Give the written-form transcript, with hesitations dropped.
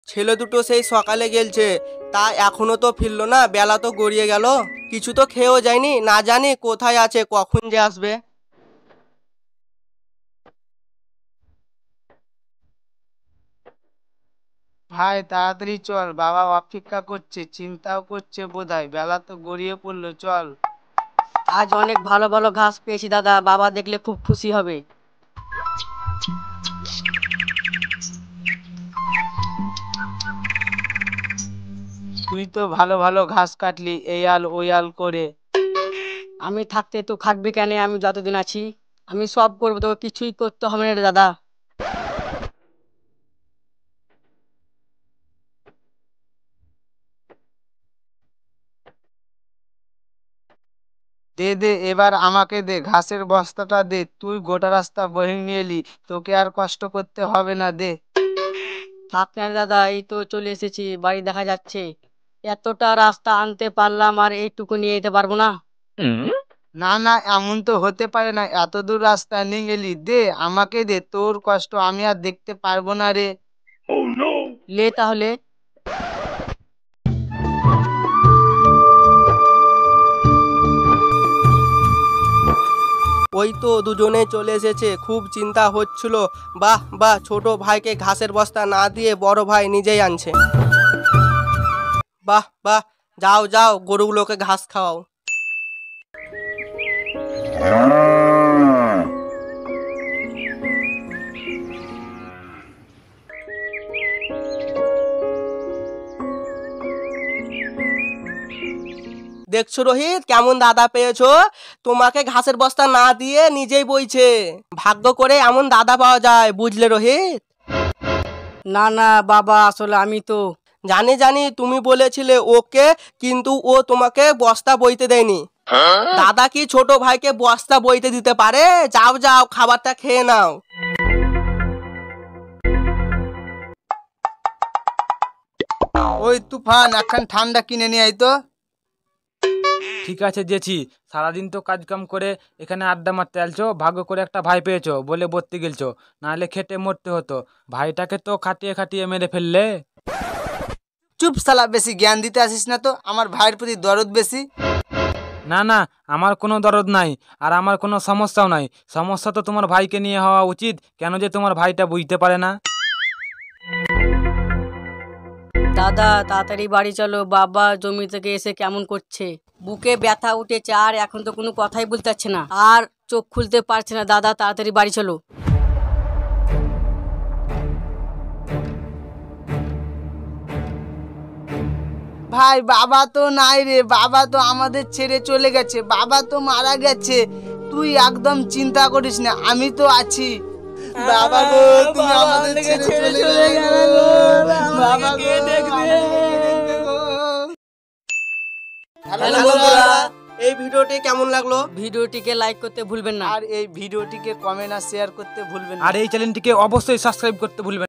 ছেলে দুটো সেই সকালে গেলছে, তা এখনো তো ফিরলো না, বেলা তো গড়িয়ে গেল। কিছু তো খেয়েও যায়নি, না জানি কোথায় আছে, কখন যে আসবে। ভাই তাড়াতাড়ি চল, বাবা অপেক্ষা করছে, চিন্তাও করছে বোধহয়, বেলা তো গড়িয়ে পড়লো, চল। আজ অনেক ভালো ভালো ঘাস পেয়েছি দাদা, বাবা দেখলে খুব খুশি হবে। তুই তো ভালো ভালো ঘাস কাটলি এই আল ওই আল করে। আমি থাকতে তো খাটবি কেন, আমি যতদিন আছি আমি সব করবো, তোকে কিছুই করতে হবে না রে দাদা। দে দে, এবার আমাকে দে ঘাসের বস্তাটা দে, তুই গোটা রাস্তা বয়ে নিয়ে এলি, তোকে আর কষ্ট করতে হবে না, দে। থাক না রে দাদা, এই তো চলে এসেছি, বাড়ি দেখা যাচ্ছে। এতটা রাস্তা আনতে পারলাম আর এইটুকু নিয়ে যেতে পারবো না? না না, এমন তো হতে পারে না, এত দূর রাস্তা নিয়ে গেলি, দে আমাকে দে, তোর কষ্ট আমি আর দেখতে পারবো না রে। লে তাহলে। ওই তো দুজনে চলে এসেছে, খুব চিন্তা হচ্ছিল। বাহ বাহ, ছোট ভাইকে ঘাসের বস্তা না দিয়ে বড় ভাই নিজেই আনছে। বাহ বাহ, যাও যাও, গরুগুলোকে ঘাস খাওয়াও। দেখছো রোহিত, কেমন দাদা পেয়েছো? তোমাকে ঘাসের বস্তা না দিয়ে নিজেই বইছে। ভাগ্য করে এমন দাদা পাওয়া যায়, বুঝলে রোহিত? না না বাবা, আসলে আমি তো জানি জানি, তুমি বলেছিলে ওকে, কিন্তু ও তোমাকে বস্তা বইতে দেয়নি। দাদা কি ছোট ভাইকে বস্তা বইতে দিতে পারে? যাও যাও, খাবারটা খেয়ে নাও। ওই তুফান, এখন ঠান্ডা কিনে নিয়ে আয় তো। ঠিক আছে জেছি, সারাদিন তো কাজ কাম করে এখানে আড্ডা মারতে আলছো, ভাগ্য করে একটা ভাই পেয়েছো বলে বর্তি গেলছো, নাহলে খেটে মরতে হতো। ভাইটাকে তো খাটিয়ে খাটিয়ে মেরে ফেললে। চুপ শালা, বেশি জ্ঞান দিতে আসিস না তো, আমার ভাইয়ের প্রতি দরদ বেশি। না না, আমার কোনো দরদ নাই, আর আমার কোনো সমস্যাও নাই। সমস্যা তো তোমার ভাইকে নিয়ে হওয়া উচিত, কেন যে তোমার ভাইটা বুঝতে পারে না। দাদা তাড়াতাড়ি বাড়ি চলো, বাবা জমি থেকে এসে কেমন করছে, বুকে ব্যথা উঠেছে, আর এখন তো কোনো কথাই বলতে পারছে না, আর চোখ খুলতে পারছে না। দাদা তাড়াতাড়ি বাড়ি চলো। ভাই বাবা তো নাই রে, বাবা তো আমাদের ছেড়ে চলে গেছে, বাবা তো মারা গেছে। তুই একদম চিন্তা করিস না, আমি তো আছি। বাবা গো, তুমি আমাদের ছেড়ে চলে গেলে গো। বাবা গো, আমাকে দেখবে গো। হ্যালো বন্ধুরা, এই ভিডিওটি কেমন লাগলো? ভিডিওটিকে লাইক করতে ভুলবেন না, আর এই ভিডিওটিকে কমেন্ট আর শেয়ার করতে ভুলবেন না। আর এই চ্যানেলটিকে অবশ্যই সাবস্ক্রাইব করতে ভুলবেন না।